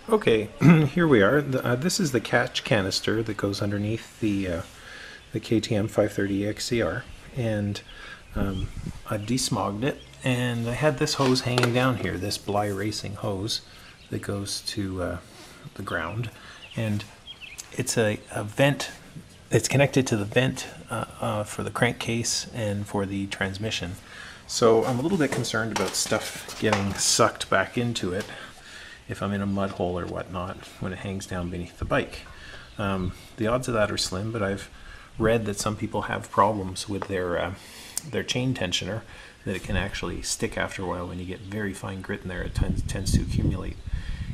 Okay, here we are. This is the catch canister that goes underneath the KTM 530 EXCR, and I've de-smogged it, and I had this hose hanging down here, this Bly Racing hose that goes to the ground, and it's a vent. It's connected to the vent for the crankcase and for the transmission. So I'm a little bit concerned about stuff getting sucked back into it if I'm in a mud hole or whatnot when it hangs down beneath the bike. The odds of that are slim, but I've read that some people have problems with their chain tensioner, that it can actually stick after a while. When you get very fine grit in there, it tends to accumulate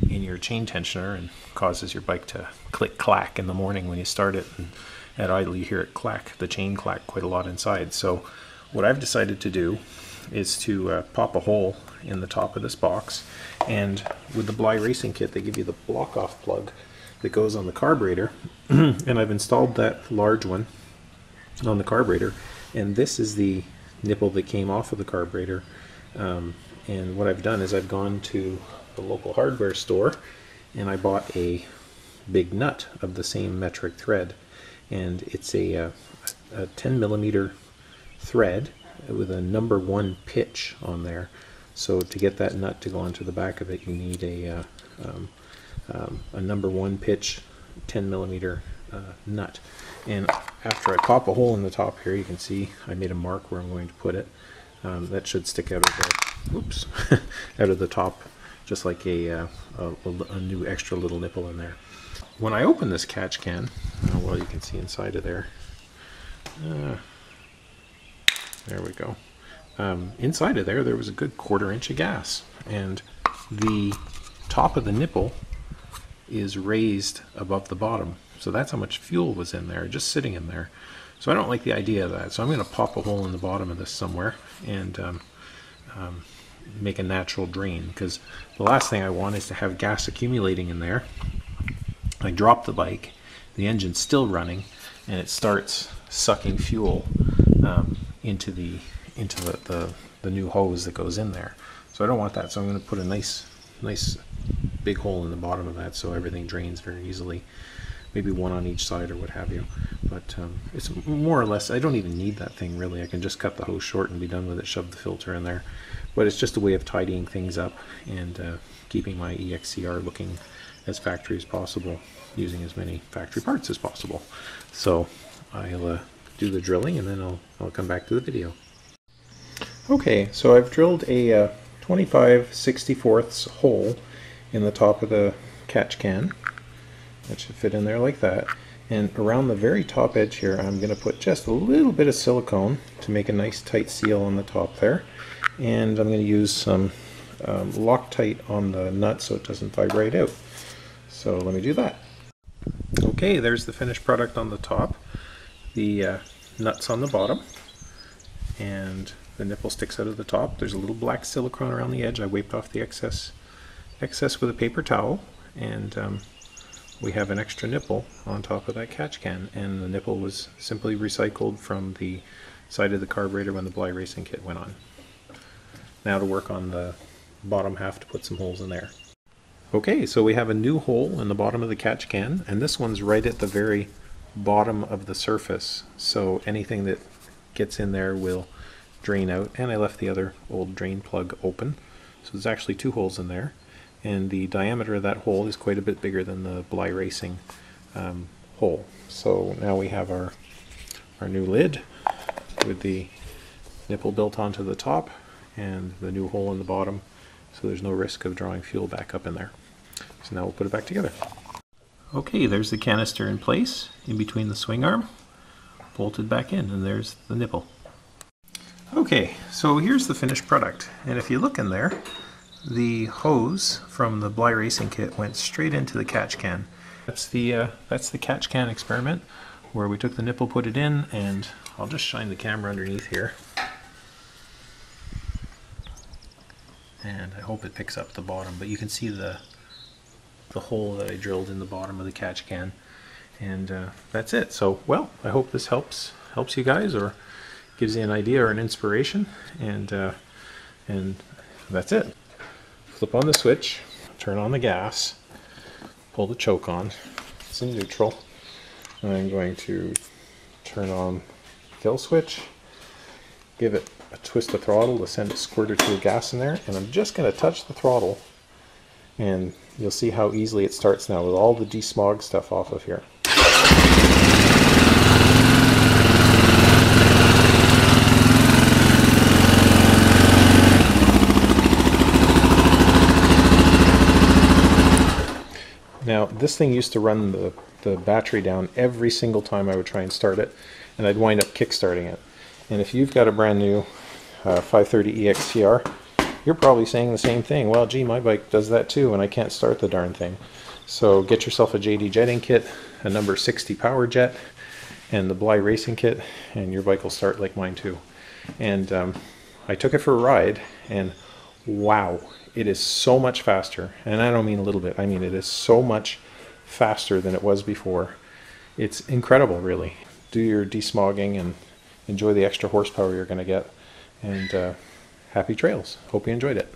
in your chain tensioner and causes your bike to click clack in the morning when you start it, and at idle you hear it clack, the chain clack quite a lot inside. So what I've decided to do is to pop a hole in the top of this box, and with the Bly Racing kit they give you the block off plug that goes on the carburetor and I've installed that large one on the carburetor, and this is the nipple that came off of the carburetor. And what I've done is I've gone to the local hardware store and I bought a big nut of the same metric thread, and it's a 10 millimeter thread with a number 1 pitch on there. So to get that nut to go onto the back of it, you need a number 1 pitch 10 millimeter nut. And after I pop a hole in the top here, you can see I made a mark where I'm going to put it. That should stick out of the, oops, out of the top, just like a new extra little nipple in there. When I open this catch can, well, you can see inside of there. There we go. Inside of there was a good 1/4 inch of gas, and the top of the nipple is raised above the bottom. So that's how much fuel was in there, just sitting in there. So I don't like the idea of that. So I'm going to pop a hole in the bottom of this somewhere and make a natural drain, because the last thing I want is to have gas accumulating in there. I drop the bike, the engine's still running, and it starts sucking fuel into the new hose that goes in there. So I don't want that. So I'm going to put a nice big hole in the bottom of that so everything drains very easily. Maybe one on each side or what have you. But it's more or less, I don't even need that thing really. I can just cut the hose short and be done with it, shove the filter in there. But it's just a way of tidying things up and keeping my EXCR looking as factory as possible, using as many factory parts as possible. So I'll do the drilling and then I'll come back to the video. Okay, so I've drilled a 25/64 hole in the top of the catch can. That should fit in there like that. And around the very top edge here, I'm going to put just a little bit of silicone to make a nice tight seal on the top there. And I'm going to use some Loctite on the nut so it doesn't vibrate out. So let me do that. Okay, there's the finished product on the top. The nuts on the bottom, and the nipple sticks out of the top. There's a little black silicone around the edge. I wiped off the excess with a paper towel, and we have an extra nipple on top of that catch can, and the nipple was simply recycled from the side of the carburetor when the Bly Racing kit went on. Now to work on the bottom half to put some holes in there. Okay, so we have a new hole in the bottom of the catch can, and this one's right at the very bottom of the surface, so anything that gets in there will drain out. And I left the other old drain plug open, so there's actually 2 holes in there, and the diameter of that hole is quite a bit bigger than the Bly Racing hole. So now we have our new lid with the nipple built onto the top and the new hole in the bottom, so there's no risk of drawing fuel back up in there. So now we'll put it back together. Okay, there's the canister in place in between the swing arm, bolted back in, and there's the nipple. Okay, so here's the finished product, and if you look in there, the hose from the Bly Racing kit went straight into the catch can. That's the catch can experiment, where we took the nipple, put it in, and I'll just shine the camera underneath here. And I hope it picks up the bottom, but you can see the hole that I drilled in the bottom of the catch can, and that's it. So, well, I hope this helps you guys, or gives you an idea or an inspiration, and that's it. Flip on the switch, turn on the gas, pull the choke on. It's in neutral. And I'm going to turn on kill switch, give it a twist of throttle to send a squirt or two of gas in there, and I'm just going to touch the throttle, and you'll see how easily it starts now with all the de-smog stuff off of here. Now, this thing used to run the battery down every single time I would try and start it, and I'd wind up kick-starting it. And if you've got a brand new 530 EXCR, you're probably saying the same thing. Well, gee, my bike does that too, and I can't start the darn thing. So get yourself a JD jetting kit, a number 60 power jet, and the Bly racing kit, and your bike will start like mine too. And I took it for a ride, and wow, it is so much faster. And I don't mean a little bit, I mean it is so much faster than it was before. It's incredible, really. Do your de-smogging and enjoy the extra horsepower you're going to get. And happy trails. Hope you enjoyed it.